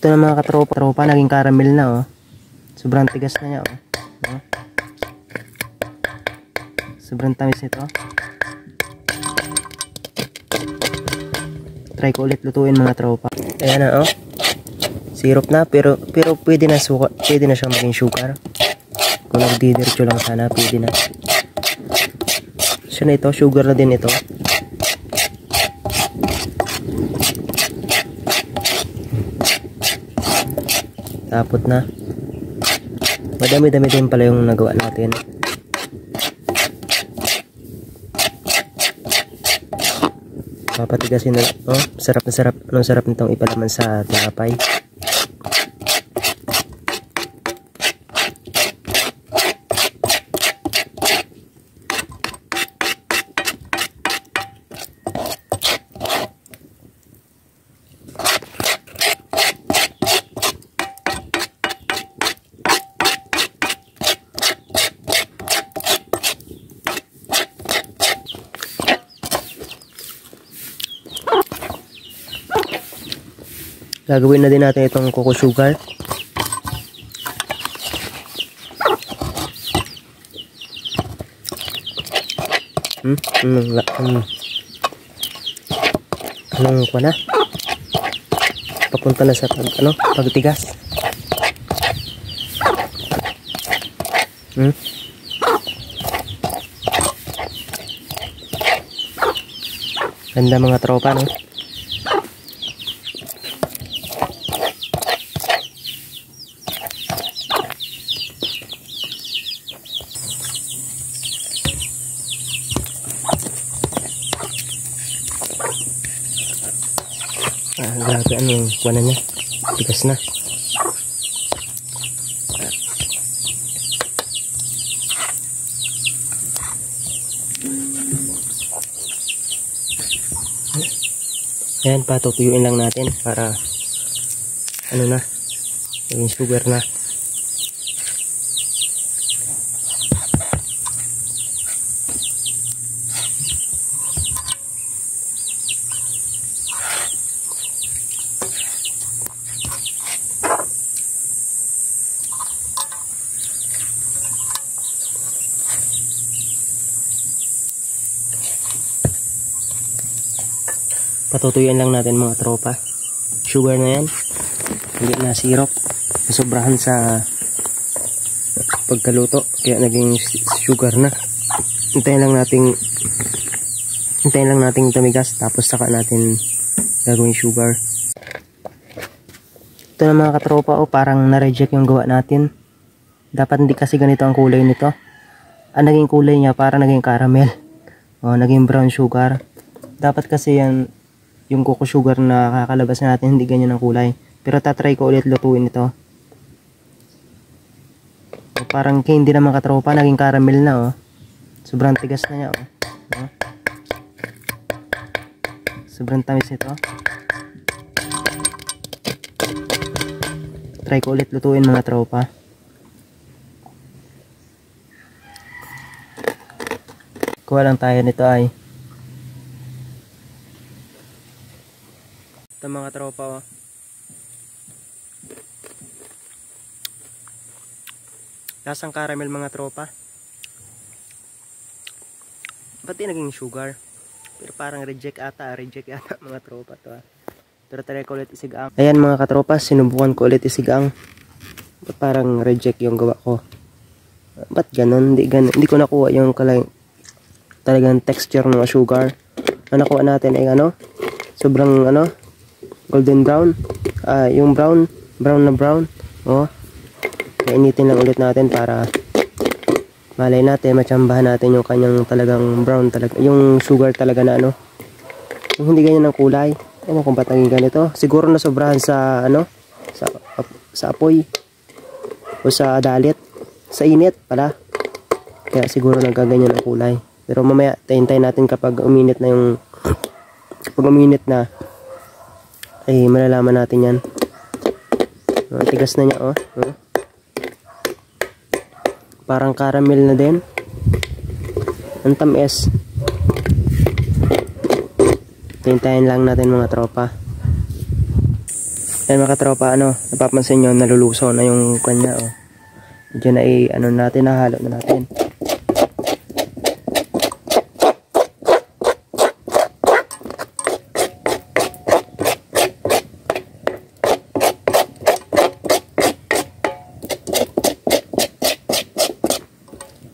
Ito na mga katropa, naging caramel na oh. Sobrang tigas na niya oh. Oh. Sobrang tamis nito. Try ko ulit lutuin mga tropa. Ayan na oh. Syrup na pero pwede na siya maging sugar. Kung nagdidiretso lang sana, pwede na. So na ito, sugar na din ito. Tapos na. Madami-dami din pala yung nagawa natin. Papatigasin na. Oh, sarap na sarap. Anong sarap nitong ipalaman sa tinapay. Gagawin na din natin itong cocoa sugar. Anong ko na? Papunta na sa pagtigas. Ganda mga tropa, no? Grabe anong kuha na niya. Tigas na. Ayan, patutuyuin lang natin para ano na, yung sugar na. Patutuyuin lang natin mga tropa. Sugar na yan. Hindi na syrup. Nasobrahan sa pagkaluto. Kaya naging sugar na. Hintayin lang nating tumigas. Tapos saka natin gagawin sugar. Ito na mga katropa. Oh, parang na-reject yung gawa natin. Dapat hindi kasi ganito ang kulay nito. Ang naging kulay niya parang naging caramel. Oh, naging brown sugar. Dapat kasi yan yung cocoa sugar na kakalabas natin, hindi ganyan ang kulay. Pero tatry ko ulit lutuin ito. So, parang candy na mga katropa, naging caramel na oh. Sobrang tigas na niya oh. Oh. Sobrang tamis nito. Try ko ulit lutuin mga tropa. Kuha lang tayo nito ay. Ito mga tropa oh. Lasang caramel mga tropa. Ba't di naging sugar? Pero parang reject ata mga tropa to ah. Pero try ko ulit isigang. Ayan mga katropa, sinubukan ko ulit isigang. Ba't parang reject yung gawa ko? Ba't ganun? Hindi ko nakuha yung talagang texture ng sugar. Ang nakuha natin ay sobrang golden brown. Yung brown na brown. Oh. Kainitin lang ulit natin para malay natin, matsambahan natin yung kanyang talagang brown talaga. Yung sugar talaga na yung hindi ganyan ng kulay. Ano kung ba't naging ganito? Siguro na sobrahan sa sa apoy o sa dalit. Sa init pala. Kaya siguro nagaganyan ang kulay. Pero mamaya tayin natin kapag uminit na ay malalaman natin yan. Tigas na niya oh. Parang caramel na din. Ang tamis. Tayin lang natin mga tropa. Ayan mga katropa, napapansin nyo, nalulusaw na yung kanya, oh. Diyan ay, natin, nahalo na natin.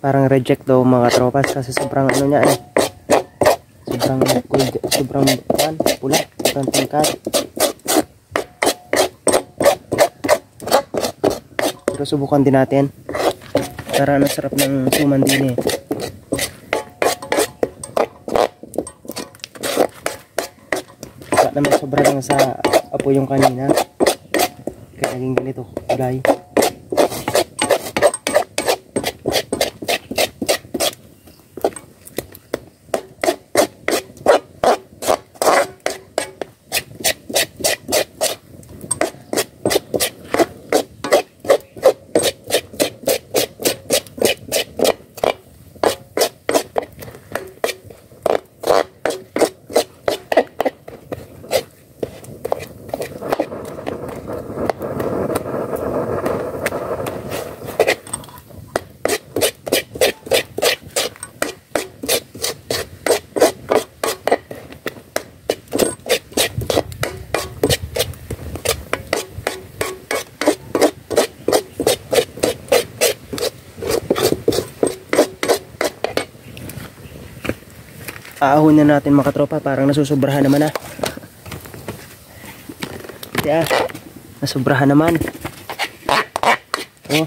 Parang reject daw mga katropas kasi sobrang niya eh. Sobrang pula, sobrang tingkad. Pero subukan din natin. Para sarap ng suman din eh. Baka naman sobra lang sa apo yung kanina. Kaya naging ganito, kulay. Aahunin natin mga katropa, parang nasusobrahan naman ah. Kaya, nasubrahan naman. Oh.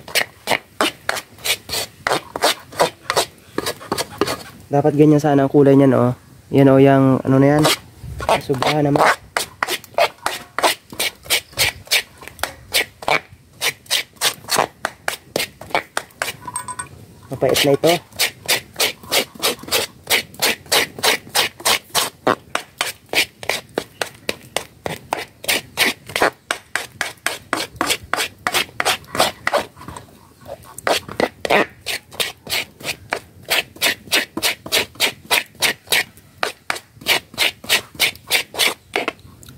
Dapat ganyan sana ang kulay niyan oh. Yan oh, yung na yan. Nasubrahan naman. Mapait na ito.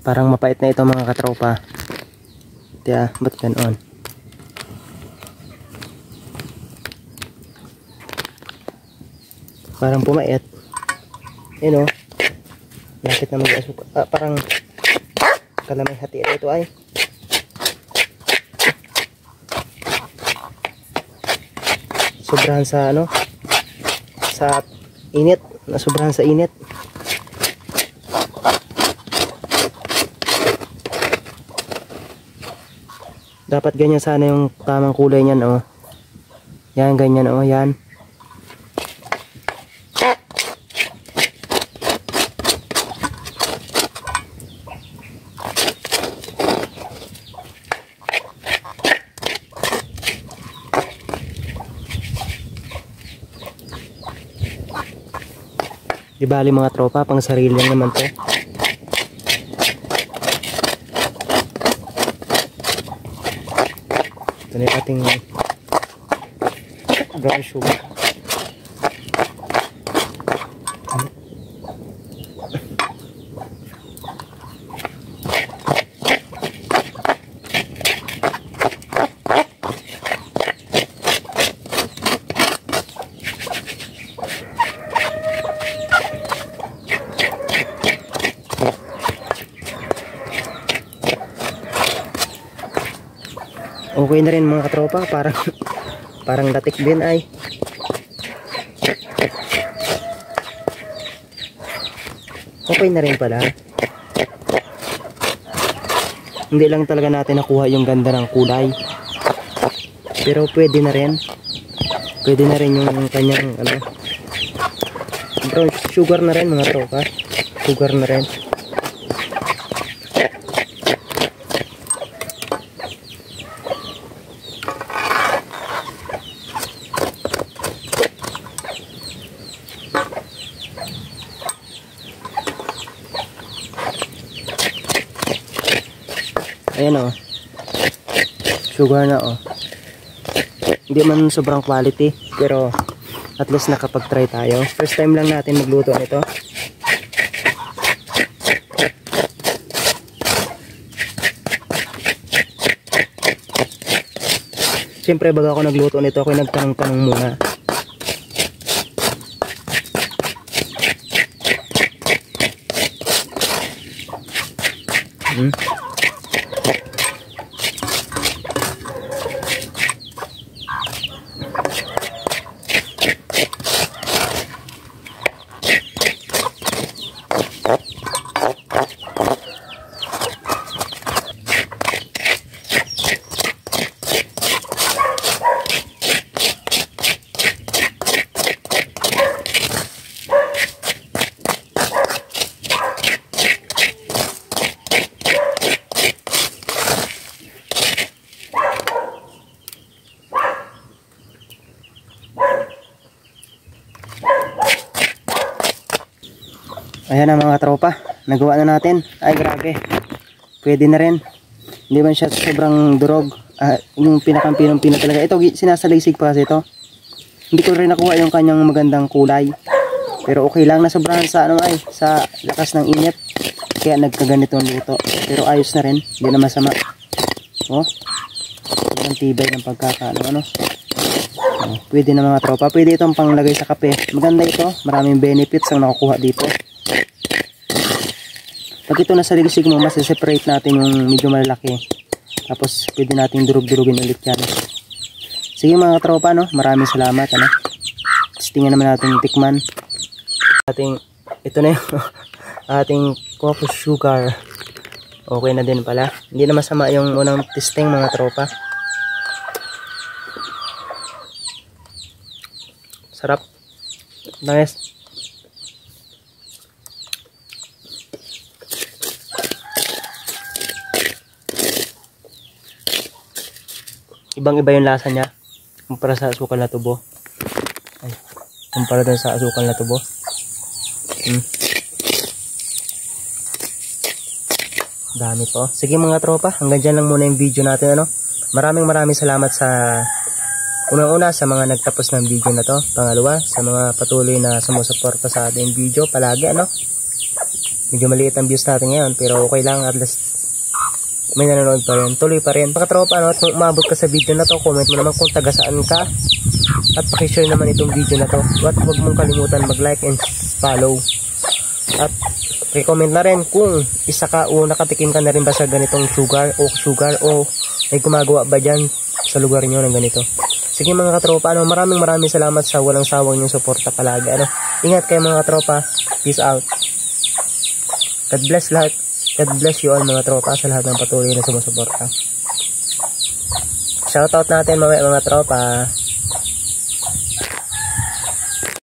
Parang mapait na ito mga katropa. Kaya, ba't ganon? Parang pumait. Yun o. Lapit na mag-asuka. Parang kalamay hati na ito ay. Sobrahan sa sa init. Sobrahan sa init. Dapat ganyan sana yung tamang kulay niyan oh. Yan ganyan oh, yan. Di bali mga tropa, pang sarili lang naman to. Ito na yung ating brown sugar. Okay na rin mga katropa, parang datik din ay. Okay na rin pala. Hindi lang talaga natin nakuha yung ganda ng kulay. Pero pwede na rin. Pwede na rin yung kanyang brown sugar na rin mga tropa. Sugar na rin. Ayan o. Sugar na o. Hindi man sobrang quality, pero at least nakapag-try tayo. First time lang natin magluto nito. Siyempre bago ako nagluto nito, ako nagtanong-tanong muna. Ayan na mga tropa, nagawa na natin. Ay grabe, pwede na rin. Hindi man siya sobrang durog. Yung pinakampinong-pino talaga. Ito sinasalisig pa kasi ito. Hindi ko rin nakuha yung kanyang magandang kulay. Pero okay lang, nasobrahan sa ano ay, sa lakas ng init. Kaya nagkaganitong luto. Pero ayos na rin, hindi na masama. Oh, ang tibay ng pagkakaano. Pwede na mga tropa. Pwede itong panglagay sa kape. Maganda ito, maraming benefits ang nakukuha dito. Pag ito nasa ligsig mo, mas separate natin yung medyo malalaki. Tapos pwede natin durug-durugin ulit yan. Sige mga tropa, no? Maraming salamat. Ano? Tapos tingnan naman natin yung tikman. Ito na yung ating coffee sugar. Okay na din pala. Hindi na masama yung unang testing mga tropa. Sarap. Nice. Ibang-iba yung lasa niya kumpara sa asukal na tubo. Ay, kumpara dun sa asukal na tubo. Dami po. Sige mga tropa, hanggang dyan lang muna yung video natin. Ano? Maraming salamat sa unang-una sa mga nagtapos ng video na to. Pangalawa, sa mga patuloy na sumusuporta sa ating video palagi. Ano? Medyo maliit ang views natin ngayon, pero okay lang, at least may nanonood pa rin, tuloy pa rin. Mga tropa, ano, at kung umabot ka sa video na to, comment mo naman kung taga saan ka. At pakishare naman itong video na to. At huwag mong kalimutan mag-like and follow. At recommend na rin kung isa ka o nakatikim ka na rin ba sa ganitong sugar o may gumagawa ba dyan sa lugar nyo ng ganito. Sige mga katropa, ano, maraming salamat sa walang sawang yung suporta palagi. Ano, ingat kayo mga katropa. Peace out. God bless lahat. God bless you all mga tropa sa lahat ng patuloy na sumusuporta. Shoutout natin mga tropa.